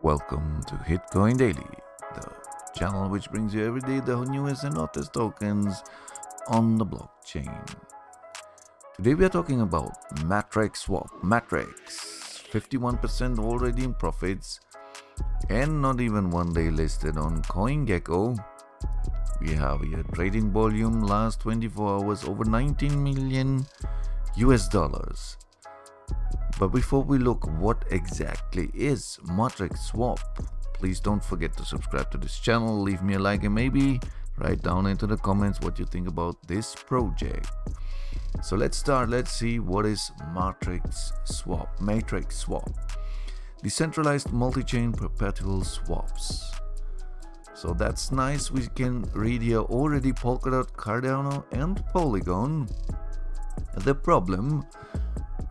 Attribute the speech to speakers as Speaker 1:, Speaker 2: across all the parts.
Speaker 1: Welcome to Hitcoin Daily, the channel which brings you every day the newest and hottest tokens on the blockchain. Today we are talking about Matrixswap. Matrix, 51% already in profits and not even one day listed on CoinGecko. We have here trading volume last 24 hours over 19 million US dollars. But before we look what exactly is Matrixswap, please don't forget to subscribe to this channel, leave me a like, and maybe write down into the comments what you think about this project. So let's start. Let's see what is Matrixswap. Matrixswap, decentralized multi-chain perpetual swaps. So that's nice. We can read here already Polkadot, Cardano, and Polygon. The problem: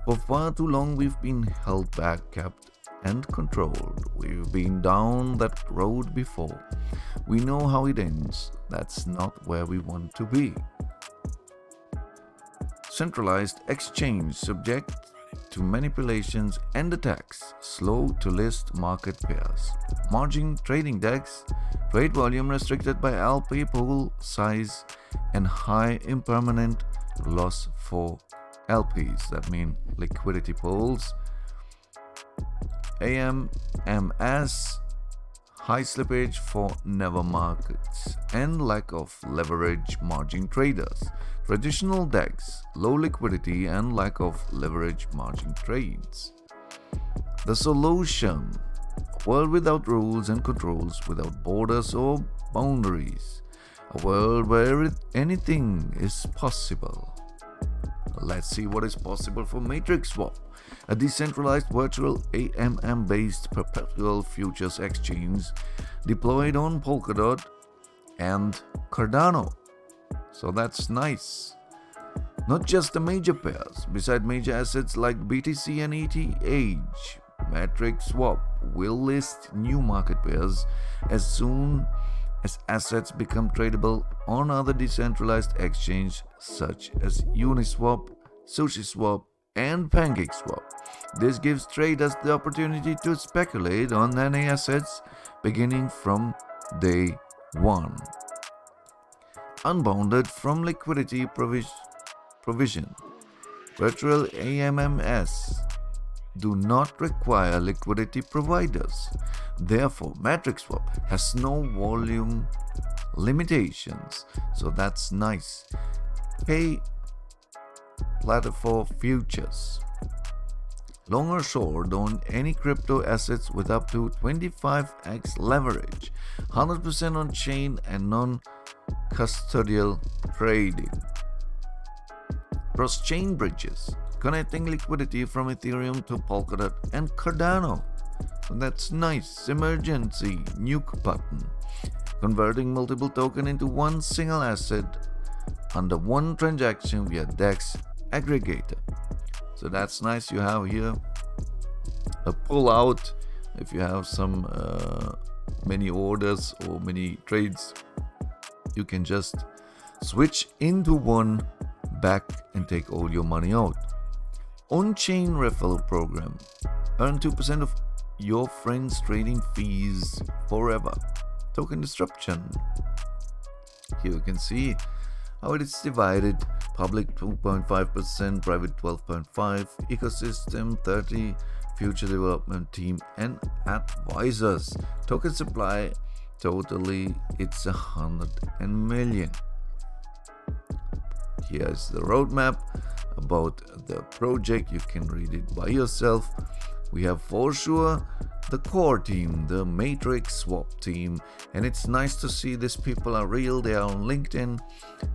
Speaker 1: for far too long we've been held back, kept and controlled. We've been down that road before. We know how it ends. That's not where we want to be. Centralized exchange subject to manipulations and attacks. Slow to list market pairs. Margin trading DEXS. Trade volume restricted by LP pool size and high-impermanent loss for LPs, that mean liquidity pools. AMMS, high slippage for never markets and lack of leverage margin traders. Traditional DEXS, low liquidity and lack of leverage margin trades. The solution: a world without rules and controls, without borders or boundaries. A world where anything is possible. Let's see what is possible for Matrixswap, a decentralized virtual-AMM based perpetual futures exchange deployed on Polkadot and Cardano. So that's nice. Not just the major pairs. Beside major assets like BTC and ETH, Matrixswap will list new market pairs as soon as assets become tradable on other decentralized exchanges such as Uniswap, SUSHI and PancakeSwap. This gives traders the opportunity to speculate on any assets beginning from day one. Unbounded from liquidity provision. Virtual-AMMs do not require liquidity providers. Therefore, Matrixswap has no volume limitations. So that's nice. Pay platform futures. Long or short on any crypto assets with up to 25x leverage. 100% on chain and non-custodial trading. Cross-chain bridges, connecting liquidity from Ethereum to Polkadot and Cardano. So that's nice. Emergency nuke button, converting multiple tokens into one single asset under one transaction via DEXS aggregator. So that's nice. You have here a pull out if you have some many orders or many trades. You can just switch into one back and take all your money out. On-chain referral program. Earn 2% of your friends' trading fees forever. Token disruption. Here you can see how it is divided. Public 2.5%, private 12.5%, ecosystem 30%, future development team and advisors. Token supply totally it's 100 million. Here's the roadmap about the project. You can read it by yourself. We have for sure the core team, the Matrixswap team, and it's nice to see these people are real. They are on LinkedIn,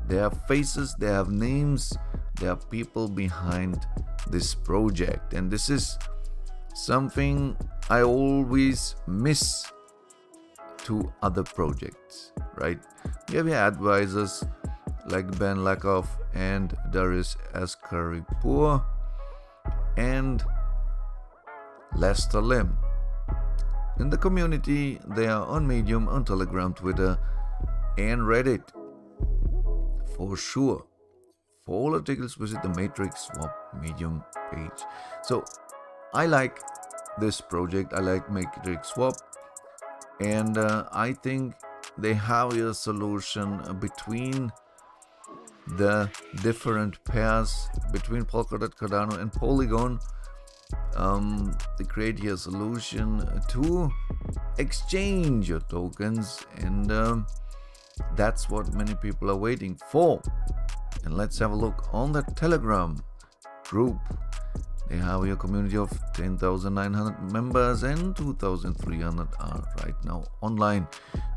Speaker 1: they have faces, they have names, they are people behind this project, and this is something I always miss to other projects, right? We have advisors like Ben Lakoff and Darius Askaripur and Lester Lim. In the community, they are on Medium, on Telegram, Twitter, and Reddit. For sure. For all articles, visit the Matrixswap Medium page. So, I like this project. I like Matrixswap, and I think they have a solution between the different pairs between Polkadot, Cardano, and Polygon. They create here a solution to exchange your tokens, and that's what many people are waiting for. And let's have a look on the Telegram group. They have a community of 10,900 members and 2,300 are right now online.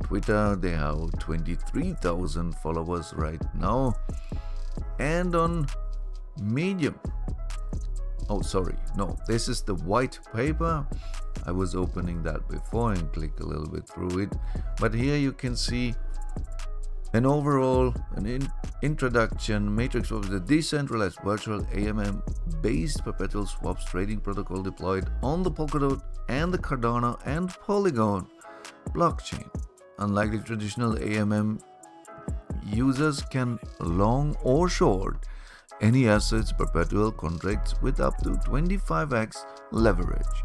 Speaker 1: Twitter, they have 23,000 followers right now. And on Medium, oh sorry, no, this is the Whitepaper. I was opening that before and click a little bit through it, but here you can see an overall introduction. Matrixswap is a decentralized virtual-AMM based perpetual swaps trading protocol deployed on the Polkadot and the Cardano and Polygon blockchain. Unlike the traditional AMM, users can long or short any assets perpetual contracts with up to 25x leverage.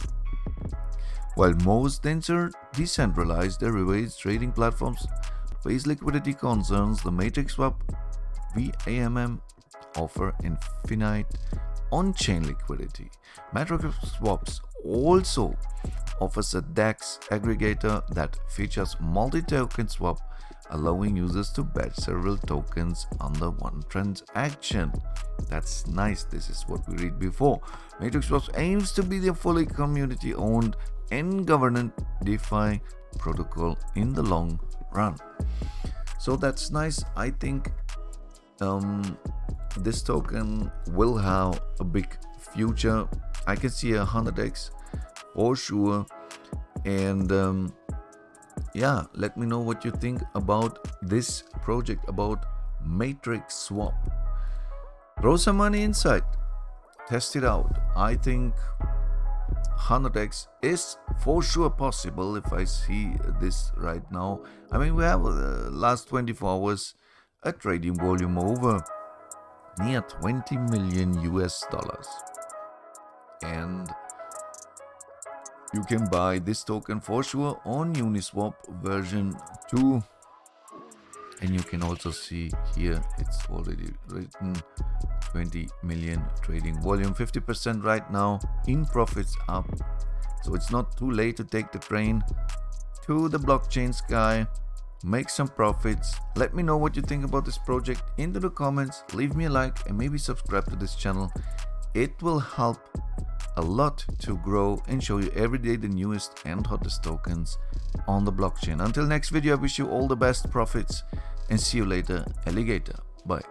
Speaker 1: While most denser decentralized derivatives trading platforms face liquidity concerns, the Matrixswap VAMM offer infinite on-chain liquidity. Matrixswap also offers a DEXS aggregator that features multi-token swap, allowing users to batch several tokens under one transaction. That's nice. This is what we read before. Matrixswap aims to be the fully community-owned and governed DeFi protocol in the long run. So that's nice. I think this token will have a big future. I can see 100x for sure. And yeah, let me know what you think about this project, about Matrixswap. Throw some money inside, test it out. I think 100x is for sure possible if I see this right now. I mean, we have last 24 hours a trading volume over near 20 million US dollars, and you can buy this token for sure on Uniswap version 2. And you can also see here it's already written 20 million trading volume, 50% right now, in profits up. So it's not too late to take the train to the blockchain sky, make some profits. Let me know what you think about this project into the comments. Leave me a like and maybe subscribe to this channel. It will help a lot to grow and show you every day the newest and hottest tokens on the blockchain. Until next video, I wish you all the best profits and see you later, alligator. Bye.